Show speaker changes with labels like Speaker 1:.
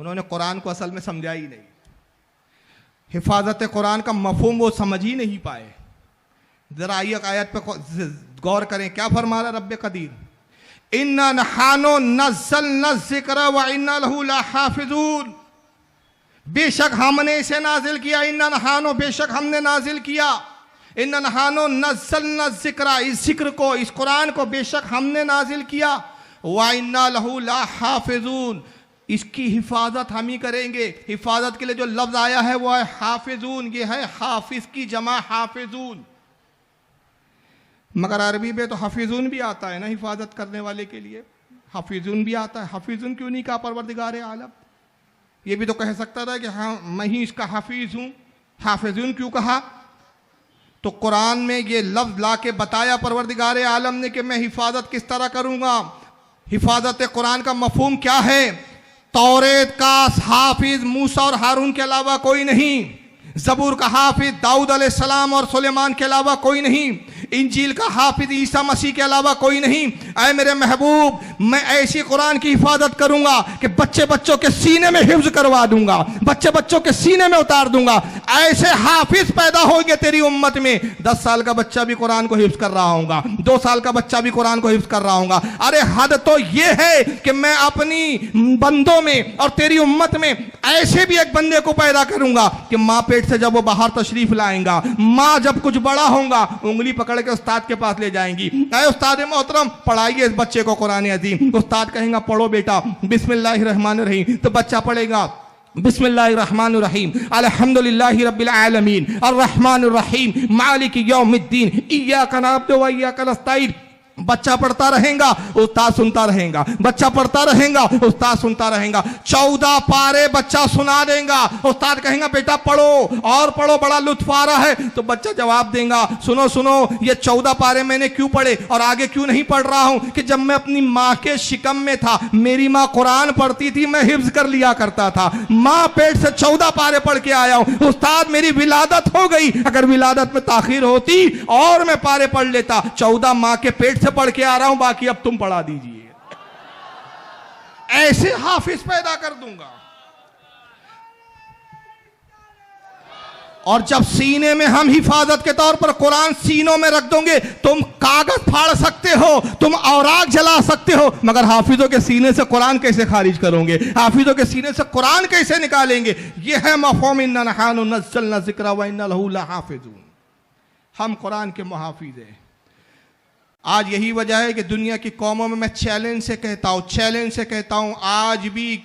Speaker 1: उन्होंने कुरान को असल में समझा ही नहीं। हिफाजत कुरान का मफहूम वो समझ ही नहीं पाए। जरा आइए आयत पे गौर करें, क्या फरमा रहा रब्बे कदीर, इन्ना नहानो नज़्ज़लना ज़िक्र व इन्ना लहू लहाफ़िज़ून, बेशक हमने इसे नाजिल किया। इन्ना नहानो, बेशक हमने नाजिल किया। इन्ना नहानो नज़्ज़लना ज़िक्र, इस जिक्र को, इस कुरान को बेशक हमने नाजिल किया। व इन्ना लहू लहाफ़िज़ून, इसकी हिफाजत हम ही करेंगे। हिफाजत के लिए जो लफ्ज़ आया है वो है हाफिजून, ये है हाफिज की जमा हाफिजून। मगर अरबी में तो हाफिजून भी आता है ना हिफाजत करने वाले के लिए, हाफिजून भी आता है। हाफिजून क्यों नहीं कहा परवरदिगार आलम? ये भी तो कह सकता था कि हाँ मैं ही इसका हाफिज हूँ, हाफिजून क्यों कहा? तो कुरान में ये लफ्ज़ ला के बताया परवरदिगार आलम ने कि मैं हिफाजत किस तरह करूँगा। हिफाजत कुरान का मफहूम क्या है? तौरेत का हाफिज मूसा और हारून के अलावा कोई नहीं, ज़बूर का हाफिज दाऊद अलैहिस्सलाम और सुलेमान के अलावा कोई नहीं, इंजील का हाफिज ईसा मसीह के अलावा कोई नहीं। ऐ मेरे महबूब, मैं ऐसी कुरान की हिफाजत करूंगा कि बच्चे बच्चों के सीने में हिफ्ज करवा दूंगा, बच्चे बच्चों के सीने में उतार दूंगा। ऐसे हाफिज पैदा होंगे तेरी उम्मत में। 10 साल का बच्चा भी कुरान को हिफ्ज कर रहा होगा, 2 साल का बच्चा भी कुरान को हिफ्ज कर रहा होगा। अरे हद तो ये है कि मैं अपनी बंदों में और तेरी उम्मत में ऐसे भी एक बंदे को पैदा करूंगा कि माँ पेट से जब वो बाहर तशरीफ लाएगा, माँ जब कुछ बड़ा होगा उंगली पकड़ के उस्ताद के पास ले जाएंगी, ऐ उस्ताद मोहतरम पढ़ाइए इस बच्चे को कुरान अज़ीम। उस्ताद कहेगा पढ़ो बेटा बिस्मिल्लाहिर्रहमानिर्रहीम, तो बच्चा पढ़ेगा बिस्मिल्लाहिर्रहमानिर्रहीम अल्हम्दुलिल्लाहि रब्बिल आलमीन अर्रहमानिर्रहीम मालिकि यौमिद्दीन इय्याका नअबुदु व इय्याका नस्तईन। बच्चा पढ़ता रहेगा, उस्ताद सुनता रहेगा, बच्चा पढ़ता रहेगा, उस्ताद सुनता रहेगा। 14 पारे बच्चा सुना देगा, उस्ताद कहेगा बेटा पढ़ो और पढ़ो, बड़ा लुत्फ आ रहा है। तो बच्चा जवाब देगा सुनो सुनो, ये 14 पारे मैंने क्यों पढ़े और आगे क्यों नहीं पढ़ रहा हूं कि जब मैं अपनी माँ के शिकम में था, मेरी माँ कुरान पढ़ती थी, मैं हिफ्ज कर लिया करता था। माँ पेट से 14 पारे पढ़ के आया हूं। उस्ताद मेरी विलादत हो गई, अगर विलादत में ताखीर होती और मैं पारे पढ़ लेता। 14 माँ के पेट से पढ़ के आ रहा हूं, बाकी अब तुम पढ़ा दीजिए। ऐसे हाफिज पैदा कर दूंगा। और जब सीने में हम हिफाजत के तौर पर कुरान सीनों में रख दोगे, तुम कागज फाड़ सकते हो, तुम औराक जला सकते हो, मगर हाफिजों के सीने से कुरान कैसे खारिज करोगे? हाफिजों के सीने से कुरान कैसे निकालेंगे? यह है मफ़हूम इन्ना नहनु नज़्ज़लना ज़िक्र व इन्ना लहू लहाफ़िज़ून। हम कुरान के मुहाफिज हैं। आज यही वजह है कि दुनिया की कौमों में मैं चैलेंज से कहता हूँ, आज भी